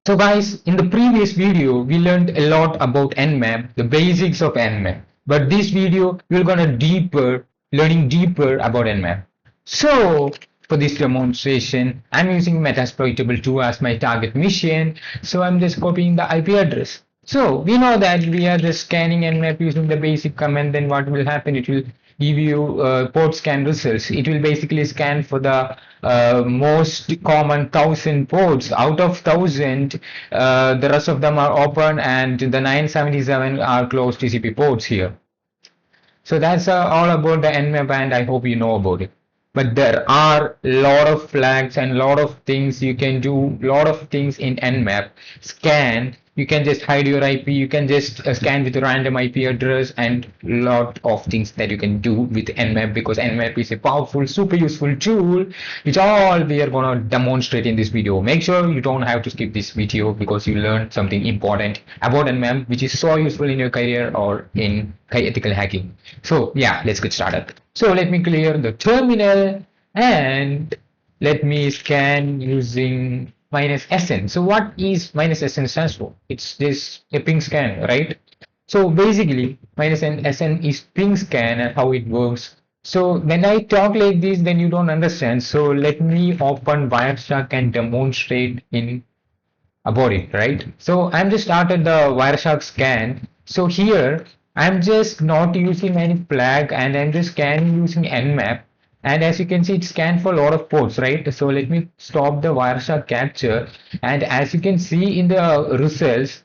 So guys, in the previous video, we learned a lot about Nmap, the basics of Nmap. But this video, we're gonna learning deeper about Nmap. So for this demonstration, I'm using Metasploitable 2 as my target mission. So I'm just copying the IP address. So we know that we are just scanning Nmap using the basic command. Then what will happen? It will give you port scan results. It will basically scan for the most common 1,000 ports. Out of 1,000, the rest of them are open, and the 977 are closed TCP ports here. So that's all about the Nmap, and I hope you know about it. But there are a lot of flags and a lot of things you can do, lot of things in Nmap. Scan, you can just hide your IP, you can just scan with a random IP address, and lot of things that you can do with Nmap, because Nmap is a powerful, super useful tool, which all we are gonna demonstrate in this video. Make sure you don't have to skip this video because you learn something important about Nmap, which is so useful in your career or in ethical hacking. So yeah, let's get started. So let me clear the terminal and let me scan using -sn. So what is -sn stands for? It's this a ping scan, right? So basically -sn is ping scan and how it works. So when I talk like this, then you don't understand. So let me open Wireshark and demonstrate in about it, right? So I'm just started the Wireshark scan. So here I'm just not using any flag and I'm just scanning using Nmap. And as you can see, it scanned for a lot of ports, right? So let me stop the Wireshark capture. And as you can see in the results,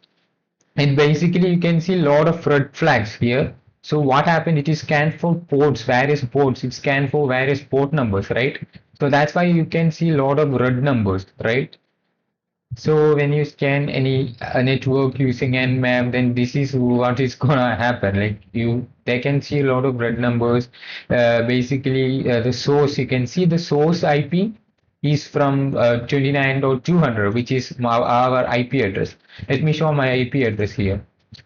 and basically you can see a lot of red flags here. So what happened? It is scanned for ports, various ports. It scanned for various port numbers, right? So that's why you can see a lot of red numbers, right? So when you scan any network using Nmap, then this is what is gonna happen. Like they can see a lot of red numbers. Basically, the source, you can see the source IP is from 29.200, which is our IP address. Let me show my IP address here.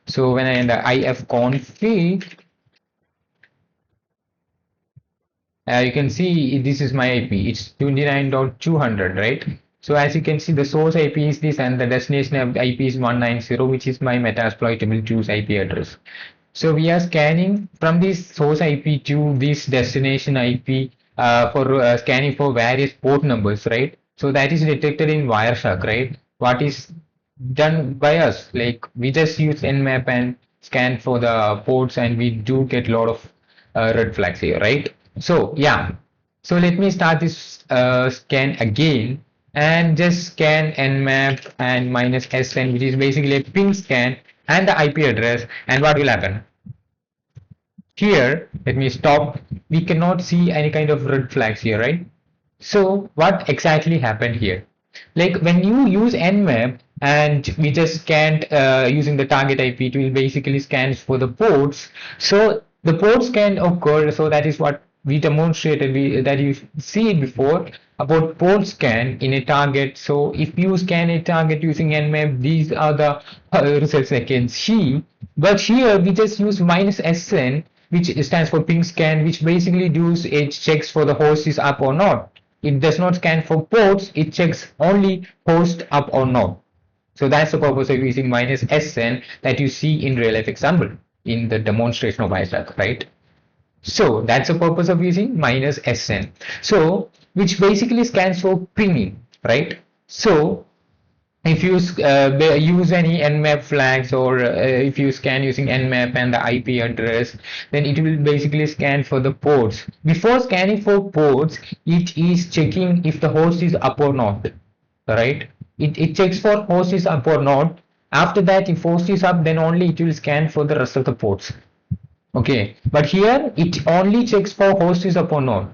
So when I enter ifconfig, you can see this is my IP. It's 29.200, right? So as you can see, the source IP is this and the destination IP is 190, which is my Metasploitable 2's IP address. So we are scanning from this source IP to this destination IP for scanning for various port numbers, right? So that is detected in Wireshark, right? What is done by us? Like we just use Nmap and scan for the ports, and we do get a lot of red flags here, right? So yeah, so let me start this scan again and just scan nmap and -sn, which is basically a ping scan and the IP address. And what will happen? Here, let me stop. We cannot see any kind of red flags here, right? So what exactly happened here? Like when you use Nmap and we just scanned using the target IP, it will basically scans for the ports. So the ports can occur. So that is what we demonstrated. That you see before about port scan in a target. So if you scan a target using Nmap, these are the results I can see. But here we just use -sn, which stands for ping scan, which basically does it checks for the host is up or not. It does not scan for ports, it checks only host up or not. So that's the purpose of using -sn that you see in real life example in the demonstration of Wireshark, right? So that's the purpose of using -sn. So which basically scans for pinging, right? So if you use any nmap flags, or if you scan using nmap and the IP address, then it will basically scan for the ports. Before scanning for ports, it is checking if the host is up or not, right? It checks for host is up or not. After that, if host is up, then only it will scan for the rest of the ports. Okay, but here it only checks for host is up or not,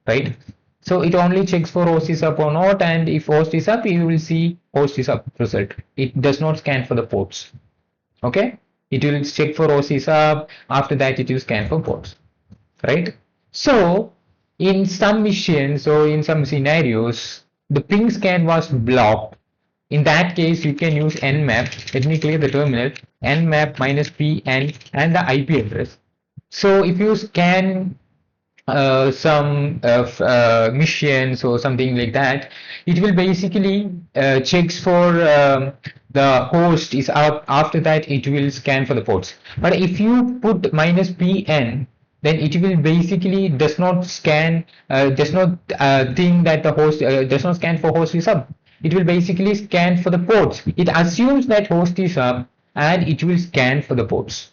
right? So it only checks for host is up or not, and if host is up, you will see host is up result. It does not scan for the ports. Okay, it will check for host is up. After that, it will scan for ports, right? So in some missions or in some scenarios, the ping scan was blocked. In that case, you can use nmap. Let me clear the terminal. Nmap -p and the IP address. So if you scan some missions or something like that, it will basically checks for the host is up. After that, it will scan for the ports. But if you put minus pn, then it will basically does not scan, does not think that the host does not scan for host is up. It will basically scan for the ports. It assumes that host is up and it will scan for the ports.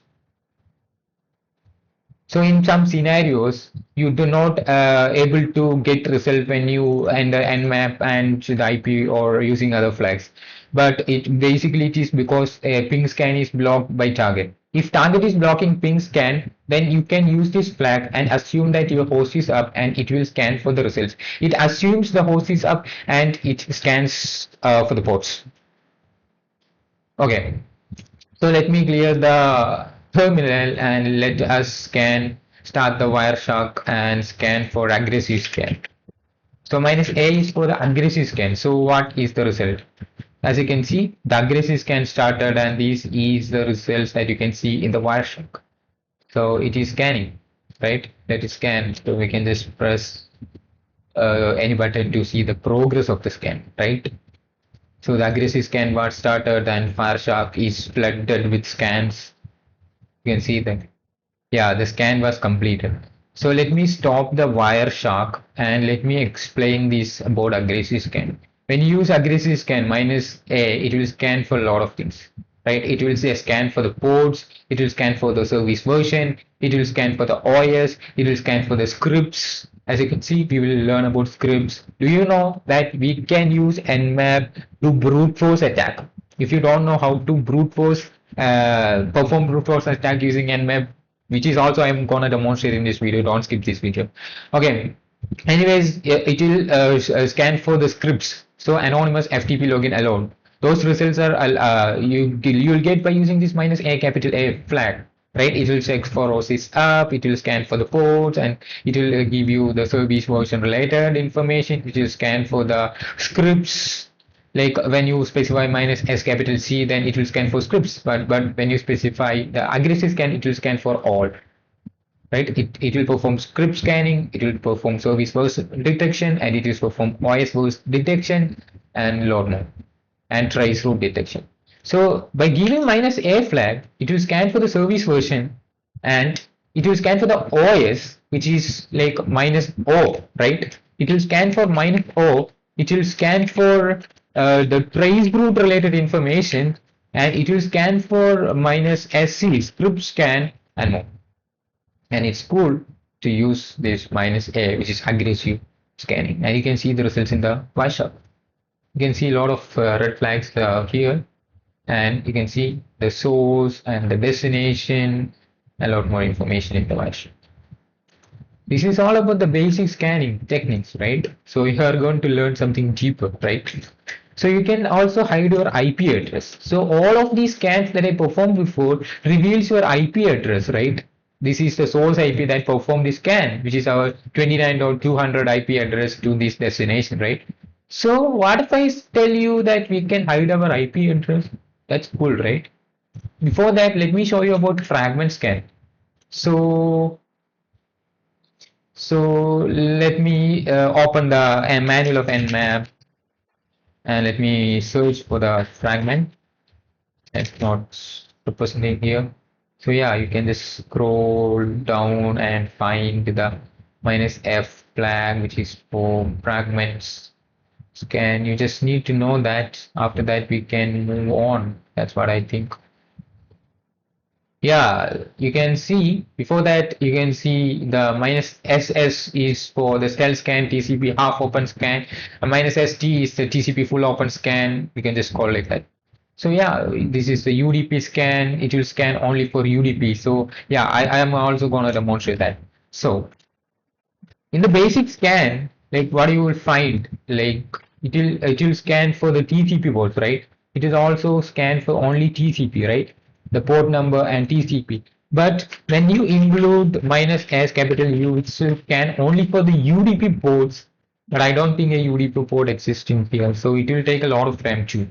So in some scenarios, you do not able to get result when you enter Nmap and the IP or using other flags. But it basically it is because a ping scan is blocked by target. If target is blocking ping scan, then you can use this flag and assume that your host is up and it will scan for the results. It assumes the host is up and it scans for the ports. Okay. So let me clear the terminal and let us start the Wireshark and scan for aggressive scan. So minus A is for the aggressive scan. So what is the result? As you can see, the aggressive scan started and this is the results that you can see in the Wireshark. So it is scanning, right? Let it scan. So we can just press any button to see the progress of the scan, right? So the aggressive scan was started and Wireshark is flooded with scans. You can see that. Yeah, the scan was completed. So let me stop the Wireshark and let me explain this about aggressive scan. When you use aggressive scan minus A, it will scan for a lot of things, right? It will say scan for the ports, it will scan for the service version, it will scan for the OS, it will scan for the scripts. As you can see, we will learn about scripts. Do you know that we can use Nmap to brute force attack? If you don't know how to brute force perform brute force attack using Nmap, which is also I'm gonna demonstrate in this video. Don't skip this video. Okay. Anyways, it will scan for the scripts. So anonymous FTP login alone. Those results are you'll get by using this minus A capital A flag. Right, it will check for OSIS up, it will scan for the ports, and it will give you the service version related information. It will scan for the scripts. Like when you specify minus S capital C, then it will scan for scripts. But when you specify the aggressive scan, it will scan for all. Right? It will perform script scanning, it will perform service version detection, and it will perform OS version detection and a lot more, and trace route detection. So by giving minus A flag, it will scan for the service version and it will scan for the OS, which is like minus O, right? It will scan for minus O, it will scan for the trace route related information, and it will scan for minus SC, script scan, and more. And it's cool to use this minus A, which is aggressive scanning. And you can see the results in the Wireshark. You can see a lot of red flags here, and you can see the source and the destination, a lot more information in the Wireshark. This is all about the basic scanning techniques, right? So you are going to learn something deeper, right? So you can also hide your IP address. So all of these scans that I performed before reveals your IP address, right? This is the source IP that performed the scan, which is our 29.200 IP address to this destination, right? So what if I tell you that we can hide our IP address? That's cool, right? Before that, let me show you about fragment scan. So let me open the manual of Nmap and let me search for the fragment. It's not represented here. So yeah, you can just scroll down and find the minus F flag, which is for fragments scan. You just need to know that. After that, we can move on. That's what I think. Yeah, you can see before that, you can see the minus SS is for the stealth scan, TCP half open scan, and minus ST is the TCP full open scan. We can just call it that. So yeah, this is the UDP scan. It will scan only for UDP. So yeah, I am also going to demonstrate that. So in the basic scan, like what you will find, like it will scan for the TCP ports, right? It is also scan for only TCP, right? The port number and TCP. But when you include minus S capital U, it will scan only for the UDP ports. But I don't think a UDP port exists in here, so it will take a lot of time too.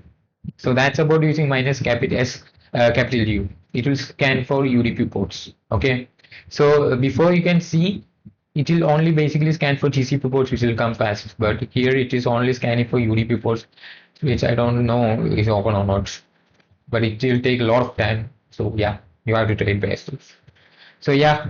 So that's about using minus capital S capital U. It will scan for UDP ports. Okay. So before you can see it will only basically scan for TCP ports which will come fast, but here it is only scanning for UDP ports, which I don't know is open or not, but it will take a lot of time. So yeah, you have to trade by yourself. So yeah,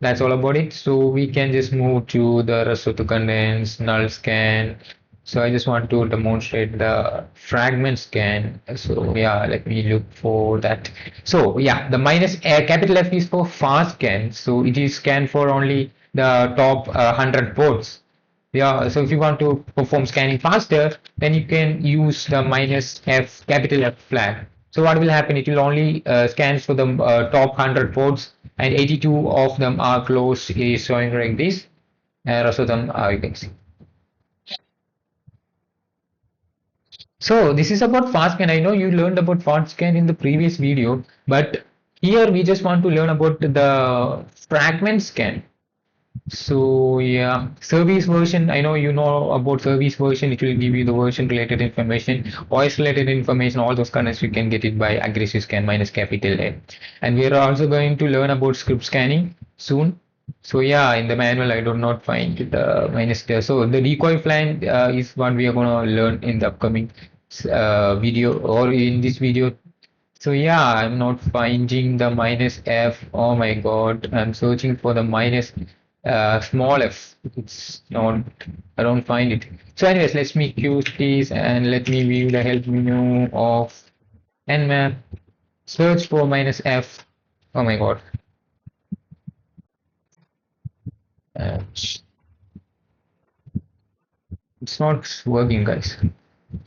that's all about it. So we can just move to the rest of the contents, null scan. So I just want to demonstrate the fragment scan. So yeah, let me look for that. So yeah, the minus capital F is for fast scan. So it is scan for only the top 100 ports. Yeah, so if you want to perform scanning faster, then you can use the minus F capital F flag. So what will happen? It will only scan for the top 100 ports, and 82 of them are closed, is showing like this, and rest of them you can see. So this is about fast scan. I know you learned about fast scan in the previous video, but here we just want to learn about the fragment scan. So yeah, service version. I know you know about service version. It will give you the version related information, voice related information. All those connects you can get it by aggressive scan minus capital A. And we are also going to learn about script scanning soon. So yeah, in the manual I do not find the minus there. So the decoy flag is what we are gonna learn in the upcoming video or in this video. So yeah, I'm not finding the minus F. Oh my God, I'm searching for the minus small f. It's not, I don't find it. So anyways, let me use this and let me view the help menu of Nmap. Search for minus F. Oh my God. It's not working, guys.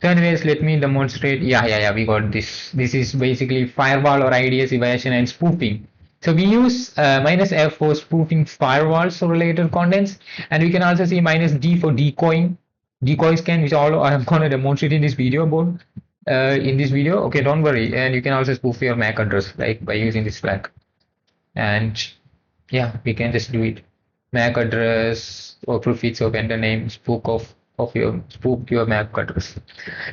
So anyways, let me demonstrate. Yeah, we got this. This is basically firewall or IDS evasion and spoofing. So we use minus F for spoofing firewalls or related contents, and we can also see minus D for decoying, decoy scan, which all I'm gonna demonstrate in this video about. In this video, okay, don't worry, and you can also spoof your MAC address like by using this flag, and yeah, we can just do it. MAC address or prefix or vendor name, spook your MAC address.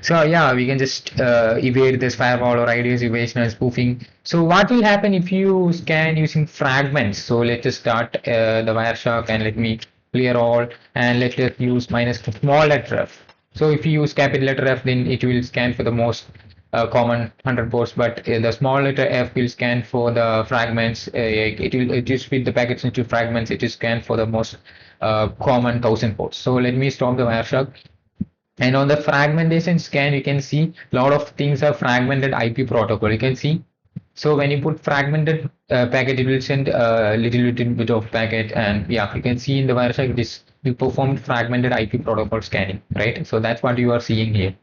So yeah, we can just evade this firewall or IDS evasion and spoofing. So what will happen if you scan using fragments? So let's just start the Wireshark and let me clear all, and let us use minus small letter F. So if you use capital letter F, then it will scan for the most common 100 ports, but the small letter F will scan for the fragments. It will split the packets into fragments. It will scan for the most common 1000 ports. So let me stop the Wireshark. And on the fragmentation scan, you can see a lot of things are fragmented IP protocol. You can see. So when you put fragmented packet, it will send a little bit of packet, and yeah, you can see in the Wireshark this we performed fragmented IP protocol scanning, right? So that's what you are seeing here.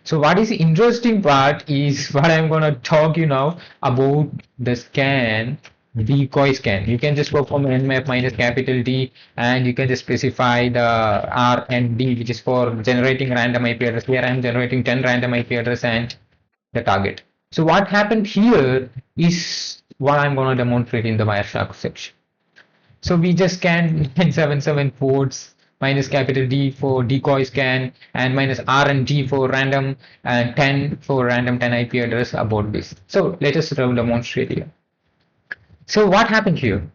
So what is the interesting part is what I'm gonna talk you now about the scan, decoy scan. You can just perform nmap minus capital D, and you can just specify the R and D, which is for generating random IP address. Here I'm generating 10 random IP address and the target. So what happened here is what I'm gonna demonstrate in the Wireshark section. So we just scanned 977 ports, minus capital D for decoy scan, and minus R and G for random, and 10 for random 10 IP address about this. So let us demonstrate here. So what happened here?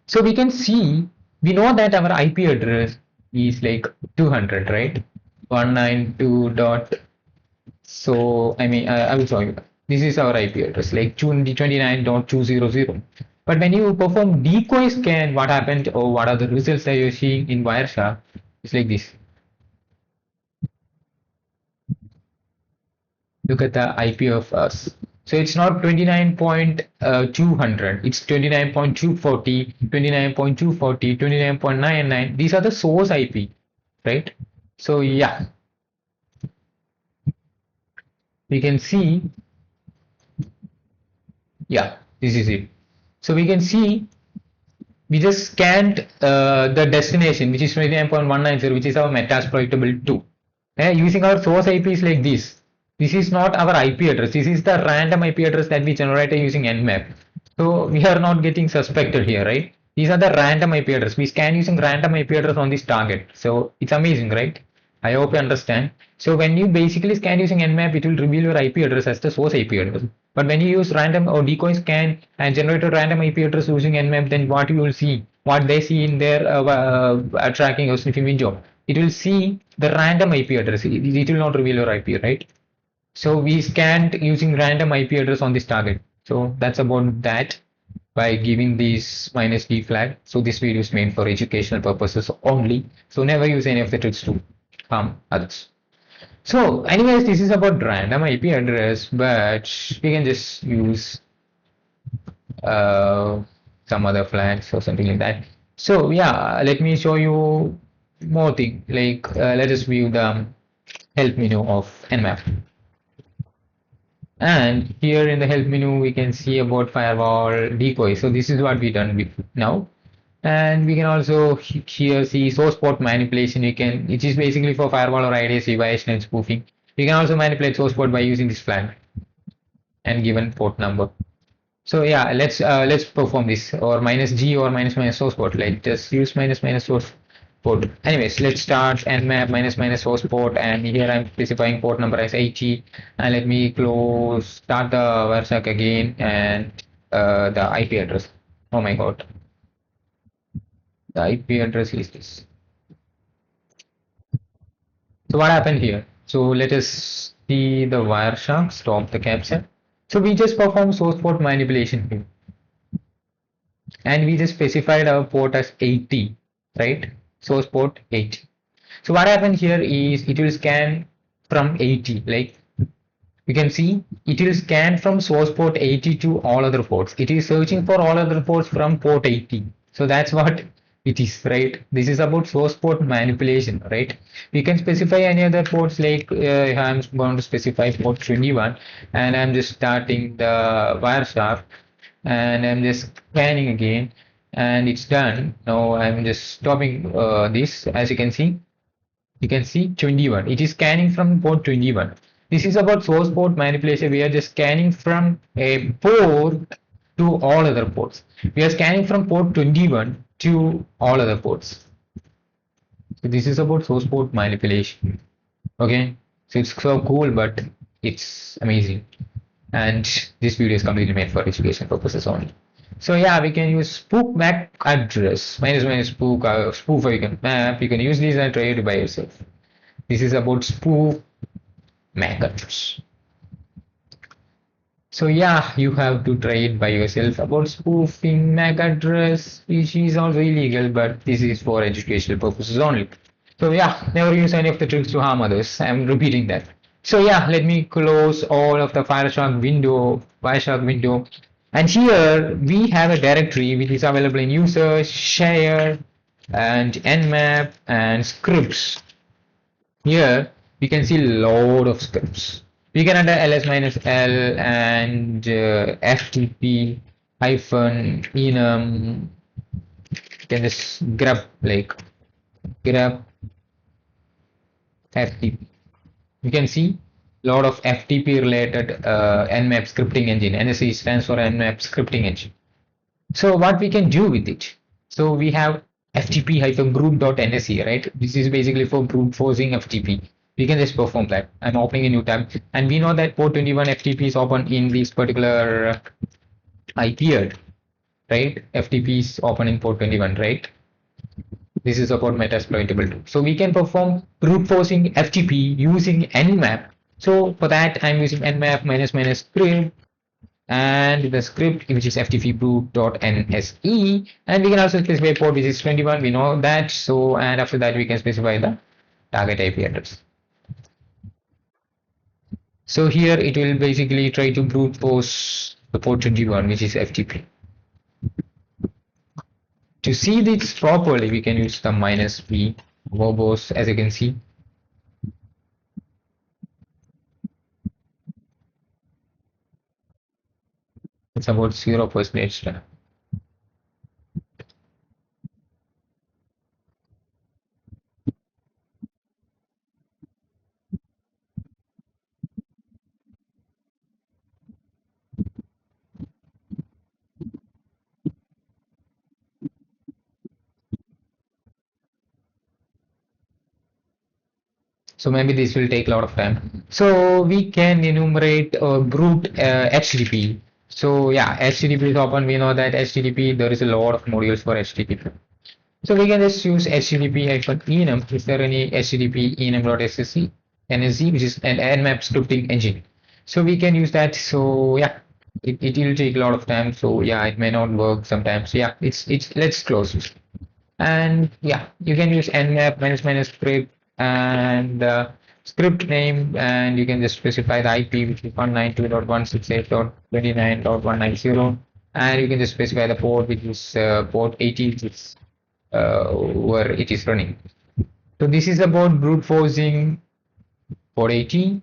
So we can see, we know that our IP address is like 200, right? 192 dot. So I mean, I will show you. This is our IP address, like 29.200. But when you perform decoy scan, what happened or what are the results that you're seeing in Wireshark? It's like this. Look at the IP of us. So it's not 29.200, it's 29.240, 29.240, 29.99. These are the source IP, right? So yeah, we can see, yeah, this is it. So we can see we just scanned the destination, which is 29.190, which is our metasploitable 2. Using our source IPs like this. This is not our IP address. This is the random IP address that we generated using Nmap. So we are not getting suspected here, right? These are the random IP address. We scan using random IP address on this target. So it's amazing, right? I hope you understand. So when you basically scan using Nmap, it will reveal your IP address as the source IP address. But when you use random or decoy scan and generate a random IP address using Nmap, then what you will see? what they see in their tracking or sniffing window. It will see the random IP address. It will not reveal your IP, right? So we scanned using random IP address on this target. So that's about that by giving this -d flag. So this video is made for educational purposes only. So never use any of the tricks to harm others. So anyways, this is about random IP address, but we can just use uh, some other flags or something like that. So yeah, let me show you more thing. Like let us view the help menu of Nmap. And here in the help menu, we can see about firewall decoy. So this is what we done with now. And we can also here see source port manipulation. We can, it is basically for firewall or IDS evasion and spoofing. We can also manipulate source port by using this flag and given port number. So yeah, let's perform this, or -g or minus source port. Like just use minus source port. Anyways, let's start nmap minus source port, and here I'm specifying port number as 80. And let me close start the Versac again, and the IP address. Oh my god, the IP address is this. So what happened here? So let us see the Wireshark. Stop the capture. So we just perform source port manipulation here, and we just specified our port as 80, right? Source port 80. So what happened here is it will scan from 80, like you can see it will scan from source port 80 to all other ports. It is searching for all other ports from port 80. So that's what it is, right? This is about source port manipulation, right? We can specify any other ports, like I'm going to specify port 21, and I'm just starting the Wireshark, and I'm just scanning again, and it's done. Now I'm just stopping this. As you can see 21. It is scanning from port 21. This is about source port manipulation. We are just scanning from a port to all other ports. We are scanning from port 21 to all other ports. So this is about source port manipulation. Okay, so it's so cool, but it's amazing. And this video is completely made for education purposes only. So yeah, we can use spoof MAC address minus spoof spoof, or you can map. You can use these and try it by yourself. This is about spoof MAC address. So yeah, you have to try it by yourself. About spoofing MAC address, which is also illegal, but this is for educational purposes only. So yeah, never use any of the tricks to harm others. I'm repeating that. So yeah, let me close all of the Wireshark window. And here we have a directory which is available in users, share, and nmap and scripts. Here we can see load of scripts. We can enter ls minus l and ftp hyphen enum. You can just grab ftp. You can see a lot of FTP related Nmap scripting engine. NSE stands for Nmap scripting engine. So what we can do with it? So we have ftp-group.nse, right? This is basically for brute forcing FTP. We can just perform that. I'm opening a new tab, and we know that port 21 FTP is open in this particular IP, right? FTP is open in port 21, right? This is about metasploitable too. So we can perform brute forcing FTP using Nmap. So for that, I'm using nmap minus script, and the script which is ftp brute.nse, and we can also specify port which is 21. We know that. So and after that we can specify the target IP address. So here it will basically try to brute force the port 21, which is FTP. To see this properly, we can use the -b verbose, as you can see. It's about 0%. So maybe this will take a lot of time. So we can enumerate brute HTTP. So yeah, HTTP is open. We know that HTTP, there is a lot of modules for HTTP. So we can just use HTTP-enum. Is there any HTTP enum.ssc NSC, which is an Nmap scripting engine? So we can use that. So yeah, it will take a lot of time. So yeah, it may not work sometimes. So yeah, it's let's close it. And yeah, you can use nmap minus script and script name, and you can just specify the IP, which is 192.168.29.190, and you can just specify the port, which is port 80, which is where it is running. So this is about brute forcing port 80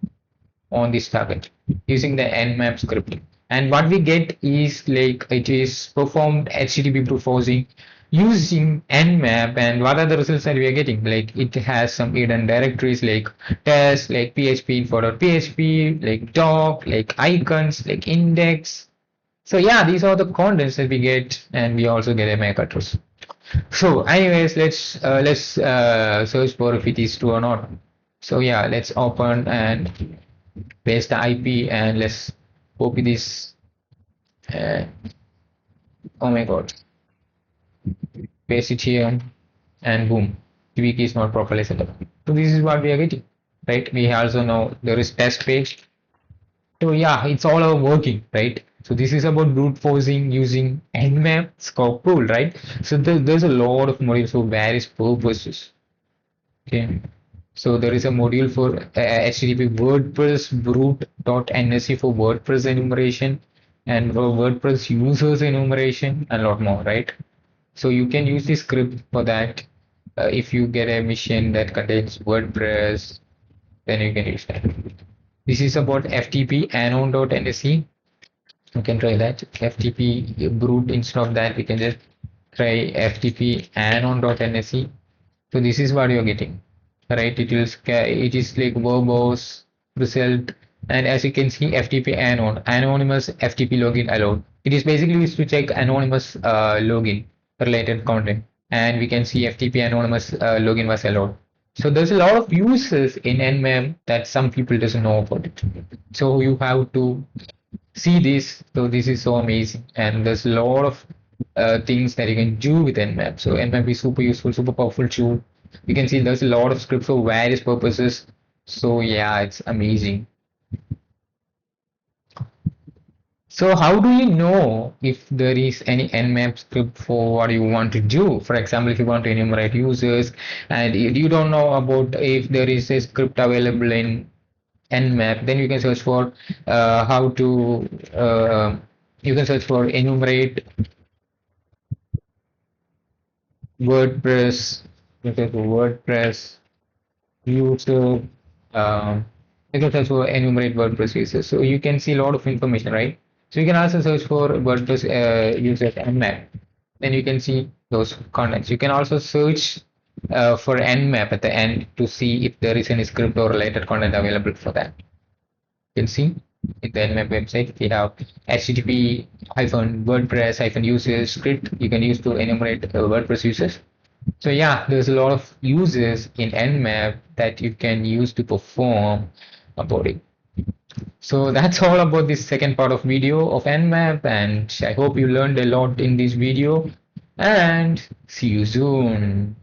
on this target using the nmap script. And what we get is like it is performed HTTP brute forcing using nmap. And what are the results that we are getting? Like it has some hidden directories like test, like php info.php, like doc, like icons, like index. So yeah, these are the contents that we get, and we also get a MAC address. So anyways, let's search for if it is true or not. So yeah, let's open and paste the IP, and let's copy this. Uh, oh my god, paste it here, and boom, the key is not properly set up. So this is what we are getting, right? We also know there is test page. So yeah, it's all about working, right? So this is about brute forcing using Nmap scope tool, right? So there's a lot of modules for various purposes. Okay. So there is a module for HTTP WordPress brute.nsc for WordPress enumeration, and for WordPress users enumeration, and a lot more, right? So you can use this script for that. If you get a machine that contains WordPress, then you can use that. This is about FTP anon.nsc. You can try that. FTP brute, instead of that, we can just try FTP anon.nsc. So this is what you're getting, right? It is like verbose result, and as you can see, FTP anon, anonymous FTP login allowed. It is basically used to check anonymous login related content, and we can see FTP anonymous login was allowed. So there's a lot of uses in Nmap that some people doesn't know about it. So you have to see this. So this is so amazing, and there's a lot of things that you can do with Nmap. So Nmap is super useful, super powerful tool. You can see there's a lot of scripts for various purposes. So yeah, it's amazing. So how do you know if there is any Nmap script for what you want to do? For example, if you want to enumerate users and you don't know about if there is a script available in Nmap, then you can search for how to you can search for enumerate WordPress. You can search for WordPress user. Um, you can search for enumerate WordPress users. So you can see a lot of information, right? So you can also search for WordPress users Nmap. Then you can see those contents. You can also search for Nmap at the end to see if there is any script or related content available for that. You can see in the Nmap website we have http -wordpress users script you can use to enumerate WordPress users. So yeah, there's a lot of uses in Nmap that you can use to perform about it. So that's all about this second part of video of Nmap, and I hope you learned a lot in this video, and see you soon.